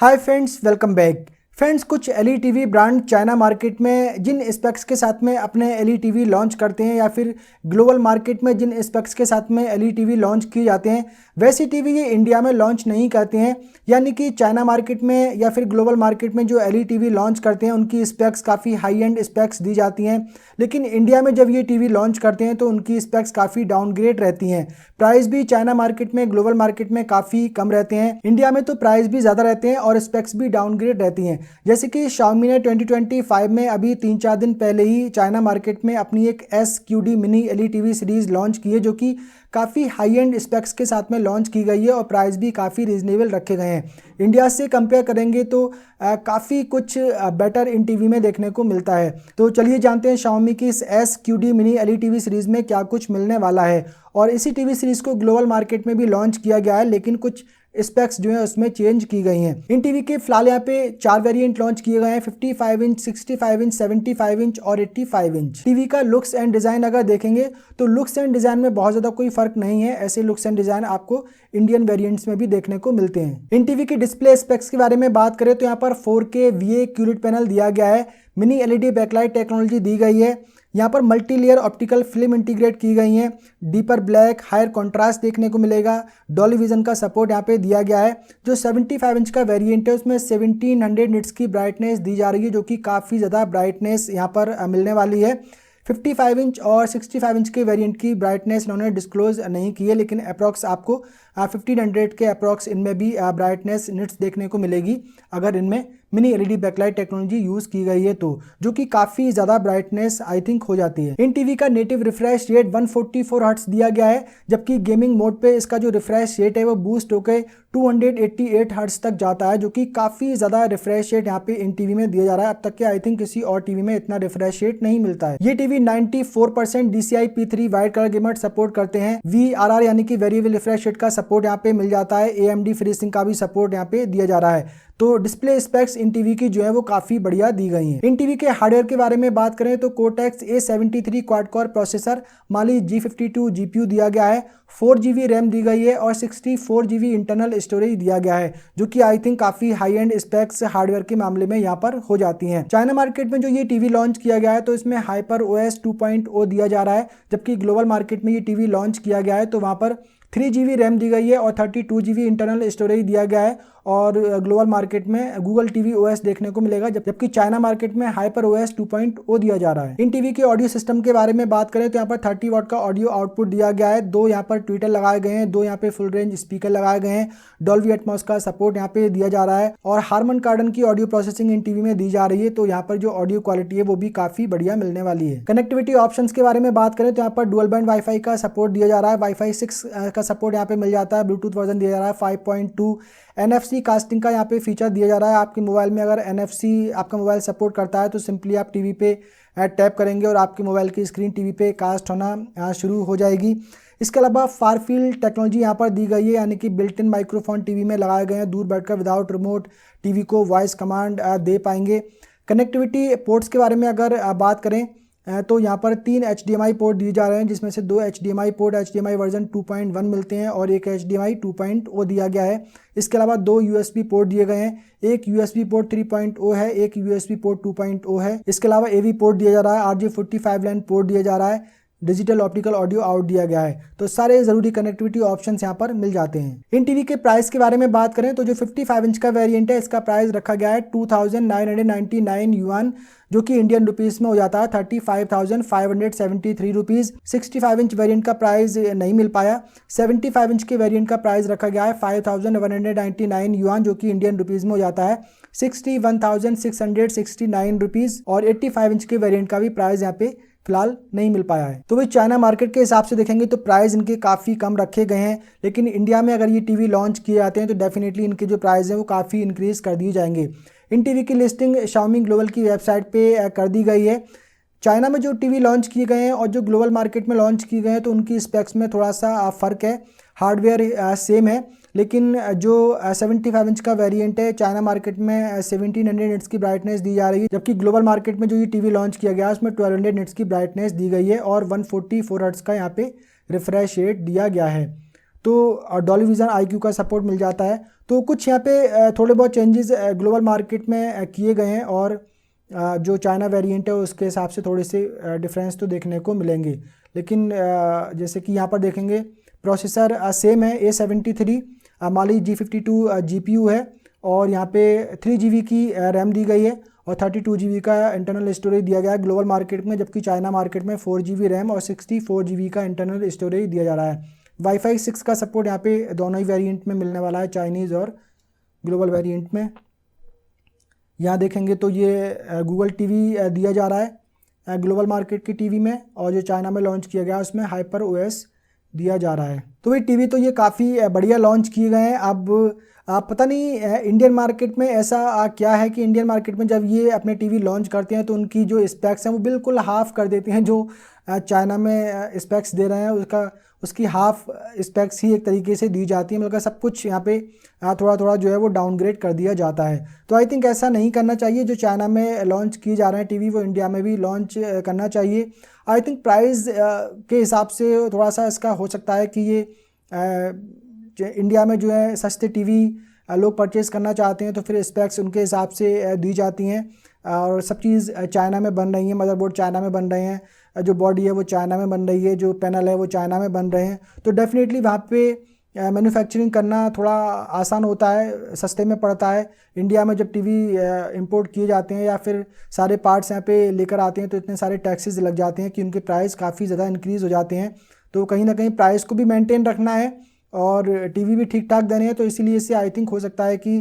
Hi friends, welcome back. Friends, कुछ एलई TV brand China market में जिन specs के साथ में अपने एलई टीवी लॉन्च करते हैं या फिर ग्लोबल मार्केट में जिन स्पेक्स के साथ में एलई टीवी लॉन्च किए जाते हैं वैसी टीवी ये इंडिया में लॉन्च नहीं करते हैं। यानी कि चाइना मार्केट में या फिर ग्लोबल मार्केट में जो एलई टीवी लॉन्च करते हैं उनकी स्पेक्स काफ़ी हाई एंड स्पेक्स दी जाती हैं, लेकिन इंडिया में जब ये टीवी लॉन्च करते हैं तो उनकी स्पेक्स काफ़ी डाउनग्रेड रहती हैं। प्राइस भी चाइना मार्केट में ग्लोबल मार्केट में काफ़ी कम रहते हैं, इंडिया में तो प्राइस भी ज़्यादा रहते हैं और स्पेक्स भी डाउनग्रेड रहती हैं। जैसे कि Xiaomi ने 2025 में अभी 3-4 दिन पहले ही चाइना मार्केट में अपनी एक SQD mini LED TV series launch की है, जो कि काफ़ी हाई एंड स्पेक्स के साथ में लॉन्च की गई है और प्राइस भी काफ़ी रीजनेबल रखे गए हैं। इंडिया से कंपेयर करेंगे तो काफ़ी कुछ बेटर इन टीवी में देखने को मिलता है। तो चलिए जानते हैं Xiaomi की इस SQD mini LED TV series में क्या कुछ मिलने वाला है। और इसी टीवी सीरीज को ग्लोबल मार्केट में भी लॉन्च किया गया है, लेकिन कुछ स्पेक्स जो है उसमें चेंज की गई हैं। इन टीवी के फिलहाल यहाँ पे 4 वेरिएंट लॉन्च किए गए हैं, 55 इंच, 65 इंच, 75 इंच और 85 इंच। टीवी का लुक्स एंड डिज़ाइन अगर देखेंगे तो लुक्स एंड डिज़ाइन में बहुत ज़्यादा कोई फर्क नहीं है। ऐसे लुक्स एंड डिज़ाइन आपको इंडियन वेरिएंट्स में भी देखने को मिलते हैं। इन टीवी की डिस्प्ले स्पेक्स के बारे में बात करें तो यहाँ पर 4K VA QLED पैनल दिया गया है, मिनी LED बैकलाइट टेक्नोलॉजी दी गई है, यहाँ पर multi layer optical film integrate की गई हैं, डीपर ब्लैक हायर कॉन्ट्रास्ट देखने को मिलेगा, डॉल्बी विजन का सपोर्ट यहाँ पे दिया गया है। जो 75 इंच का वेरिएंट है उसमें 1700 निट्स की ब्राइटनेस दी जा रही है, जो कि काफ़ी ज़्यादा ब्राइटनेस यहाँ पर मिलने वाली है। 55 इंच और 65 इंच के वेरिएंट की ब्राइटनेस इन्होंने डिस्क्लोज नहीं की है, लेकिन अप्रॉक्स आपको 1500 के अप्रॉक्स इनमें भी ब्राइटनेस निट्स देखने को मिलेगी अगर इनमें mini LED backlight technology use की गई है तो, जो कि काफ़ी ज़्यादा ब्राइटनेस आई थिंक हो जाती है। इन टीवी का नेटिव रिफ्रेश रेट 144 हर्ट्ज दिया गया है, जबकि गेमिंग मोड पे इसका जो रिफ्रेश रेट है वो बूस्ट होकर 288 हर्ट्ज तक जाता है, जो कि काफ़ी ज़्यादा रिफ्रेश रेट यहाँ पे इन टीवी में दिया जा रहा है। अब तक के आई थिंक किसी और टीवी में इतना रिफ्रेश रेट नहीं मिलता है। ये TV 94% DCI P3 wide colour gamut support करते हैं। VRR यानी कि वेरिएबल रिफ्रेश रेट का सपोर्ट यहाँ पे मिल जाता है। AMD FreeSync का भी सपोर्ट यहाँ पे दिया जा रहा है। तो डिस्प्ले स्पेक्स इन टीवी की जो है वो काफ़ी बढ़िया दी गई हैं। इन टीवी के हार्डवेयर के बारे में बात करें तो Cortex A73 quad core processor, Mali G52 GPU दिया गया है, 4GB रैम दी गई है और 64GB इंटरनल स्टोरेज दिया गया है, जो कि आई थिंक काफ़ी हाई एंड स्पेक्स हार्डवेयर के मामले में यहाँ पर हो जाती हैं। चाइना मार्केट में जो ये टीवी लॉन्च किया गया है तो इसमें HyperOS 2.0 दिया जा रहा है, जबकि ग्लोबल मार्केट में ये टीवी लॉन्च किया गया है तो वहाँ पर 3GB रैम दी गई है और 32GB इंटरनल स्टोरेज दिया गया है। और ग्लोबल मार्केट में गूगल टीवी OS देखने को मिलेगा, जबकि चाइना मार्केट में HyperOS 2.0 दिया जा रहा है। इन टीवी के ऑडियो सिस्टम के बारे में बात करें तो यहाँ पर 30 वाट का ऑडियो आउटपुट दिया गया है, 2 यहाँ पर ट्विटर लगाए गए हैं, 2 यहाँ पे फुल रेंज स्पीकर लगाए गए हैं, डॉल्बी एटमॉस का सपोर्ट यहाँ पे दिया जा रहा है और हार्मन कार्डन की ऑडियो प्रोसेसिंग इन टीवी में दी जा रही है। तो यहाँ पर जो ऑडियो क्वालिटी है वो भी काफी बढ़िया मिलने वाली है। कनेक्टिविटी ऑप्शन के बारे में बात करें तो यहाँ पर डुअल बैंड वाईफाई का सपोर्ट दिया जा रहा है, वाईफाई 6 का सपोर्ट यहाँ पे मिल जाता है, ब्लूटूथ वर्जन दिया जा रहा है 5.2, NFC कास्टिंग का यहाँ पे फीचर दिया जा रहा है। आपके मोबाइल में अगर NFC आपका मोबाइल सपोर्ट करता है तो सिंपली आप टीवी पे टैप करेंगे और आपके मोबाइल की स्क्रीन टीवी पे कास्ट होना शुरू हो जाएगी। इसके अलावा फार फील्ड टेक्नोलॉजी यहाँ पर दी गई है, यानी कि बिल्ट इन माइक्रोफोन टीवी में लगाए गए हैं, दूर बैठकर विदाउट रिमोट टीवी को वॉइस कमांड दे पाएंगे। कनेक्टिविटी पोर्ट्स के बारे में अगर बात करें तो यहाँ पर 3 HDMI पोर्ट दिए जा रहे हैं, जिसमें से 2 HDMI पोर्ट HDMI वर्जन 2.1 मिलते हैं और एक HDMI 2.0 दिया गया है। इसके अलावा 2 USB पोर्ट दिए गए हैं, एक USB पोर्ट 3.0 है, एक USB पोर्ट 2.0 है। इसके अलावा AV पोर्ट दिया जा रहा है, RJ45 लाइन पोर्ट दिया जा रहा है, डिजिटल ऑप्टिकल ऑडियो आउट दिया गया है। तो सारे ज़रूरी कनेक्टिविटी ऑप्शंस यहाँ पर मिल जाते हैं। इन टीवी के प्राइस के बारे में बात करें तो जो 55 इंच का वेरिएंट है इसका प्राइस रखा गया है 2999 युआन, जो कि इंडियन रुपीस में हो जाता है 35,573 रुपीज़। 65 इंच वेरिएंट का प्राइस नहीं मिल पाया। 75 इंच के वेरिएंट का प्राइस रखा गया है 5,199 युआन, जो कि इंडियन रुपीस में हो जाता है 61,669 रुपीज़। और 85 इंच के वेरिएंट का भी प्राइस यहाँ पे फिलहाल नहीं मिल पाया है। तो वे चाइना मार्केट के हिसाब से देखेंगे तो प्राइस इनके काफ़ी कम रखे गए हैं, लेकिन इंडिया में अगर ये टीवी लॉन्च किए जाते हैं तो डेफिनेटली इनके जो प्राइस हैं वो काफ़ी इंक्रीज़ कर दिए जाएंगे। इन टीवी की लिस्टिंग Xiaomi ग्लोबल की वेबसाइट पे कर दी गई है। चाइना में जो टीवी लॉन्च किए गए हैं और जो ग्लोबल मार्केट में लॉन्च किए गए हैं तो उनकी स्पेक्स में थोड़ा सा फ़र्क है, हार्डवेयर सेम है, लेकिन जो 75 इंच का वेरिएंट है चाइना मार्केट में 1700 निट्स की ब्राइटनेस दी जा रही है, जबकि ग्लोबल मार्केट में जो ये टीवी लॉन्च किया गया है उसमें 1200 निट्स की ब्राइटनेस दी गई है और 144 हर्ट्ज का यहाँ पे रिफ्रेश रेट दिया गया है। तो डॉल्बी विजन IQ का सपोर्ट मिल जाता है। तो कुछ यहाँ पे थोड़े बहुत चेंजेस ग्लोबल मार्केट में किए गए हैं, और जो चाइना वेरिएंट है उसके हिसाब से थोड़े से डिफरेंस तो देखने को मिलेंगे। लेकिन जैसे कि यहाँ पर देखेंगे प्रोसेसर सेम है, A73 माली G52 GPU है, और यहाँ पे 3 GB की रैम दी गई है और 32 GB का इंटरनल स्टोरेज दिया गया है ग्लोबल मार्केट में, जबकि चाइना मार्केट में 4 GB रैम और 64 GB का इंटरनल स्टोरेज दिया जा रहा है। वाईफाई 6 का सपोर्ट यहाँ पे दोनों ही वेरिएंट में मिलने वाला है, चाइनीज़ और ग्लोबल वेरिएंट में। यहाँ देखेंगे तो ये गूगल टीवी दिया जा रहा है ग्लोबल मार्केट की टीवी में, और जो चाइना में लॉन्च किया गया उसमें HyperOS दिया जा रहा है। तो ये टीवी तो ये काफ़ी बढ़िया लॉन्च किए गए हैं। अब आप पता नहीं इंडियन मार्केट में ऐसा क्या है कि इंडियन मार्केट में जब ये अपने टीवी लॉन्च करते हैं तो उनकी जो स्पेक्स हैं वो बिल्कुल हाफ कर देते हैं। जो चाइना में स्पेक्स दे रहे हैं उसकी हाफ स्पेक्स ही एक तरीके से दी जाती है, मतलब सब कुछ यहाँ पे थोड़ा थोड़ा जो है वो डाउनग्रेड कर दिया जाता है। तो आई थिंक ऐसा नहीं करना चाहिए। जो चाइना में लॉन्च किए जा रहे हैं टीवी वो इंडिया में भी लॉन्च करना चाहिए। आई थिंक प्राइस के हिसाब से थोड़ा सा इसका हो सकता है कि ये इंडिया में जो है सस्ते टीवी लोग परचेज करना चाहते हैं, तो फिर स्पेक्स उनके हिसाब से दी जाती हैं, और सब चीज़ चाइना में बन रही है, मदरबोर्ड चाइना में बन रहे हैं, जो बॉडी है वो चाइना में बन रही है, जो पैनल है वो चाइना में बन रहे हैं। तो डेफिनेटली वहाँ पे मैन्युफैक्चरिंग करना थोड़ा आसान होता है, सस्ते में पड़ता है। इंडिया में जब टीवी इंपोर्ट किए जाते हैं या फिर सारे पार्ट्स यहाँ पे लेकर आते हैं तो इतने सारे टैक्सेस लग जाते हैं कि उनके प्राइस काफ़ी ज़्यादा इंक्रीज़ हो जाते हैं। तो कहीं ना कहीं प्राइस को भी मेंटेन रखना है और टीवी भी ठीक ठाक देने हैं, तो इसीलिए इससे आई थिंक हो सकता है कि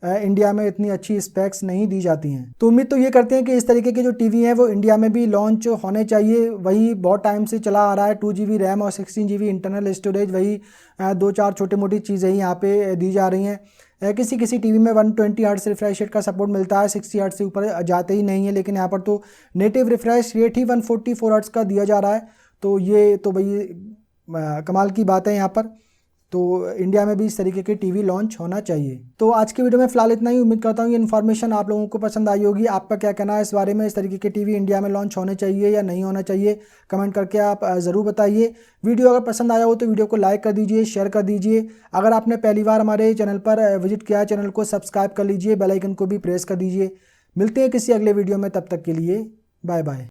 इंडिया में इतनी अच्छी स्पेक्स नहीं दी जाती हैं। तो उम्मीद तो ये करते हैं कि इस तरीके के जो टीवी हैं वो इंडिया में भी लॉन्च होने चाहिए। वही बहुत टाइम से चला आ रहा है, 2 GB रैम और 16 GB इंटरनल स्टोरेज, वही 2-4 छोटी मोटी चीज़ें ही यहाँ पे दी जा रही हैं। किसी किसी टीवी में 120 हर्ट्ज रिफ्रेश रेट का सपोर्ट मिलता है, 60 हर्ट्ज से ऊपर जाते ही नहीं है, लेकिन यहाँ पर तो नेटिव रिफ्रेश रेट ही 144 हर्ट्ज का दिया जा रहा है। तो ये तो भाई कमाल की बात है यहाँ पर। तो इंडिया में भी इस तरीके के टीवी लॉन्च होना चाहिए। तो आज के वीडियो में फिलहाल इतना ही। उम्मीद करता हूँ ये इन्फॉर्मेशन आप लोगों को पसंद आई होगी। आपका क्या कहना है इस बारे में, इस तरीके के टीवी इंडिया में लॉन्च होने चाहिए या नहीं होना चाहिए, कमेंट करके आप ज़रूर बताइए। वीडियो अगर पसंद आया हो तो वीडियो को लाइक कर दीजिए, शेयर कर दीजिए। अगर आपने पहली बार हमारे चैनल पर विजिट किया है, चैनल को सब्सक्राइब कर लीजिए, बेल आइकन को भी प्रेस कर दीजिए। मिलते हैं किसी अगले वीडियो में, तब तक के लिए बाय बाय।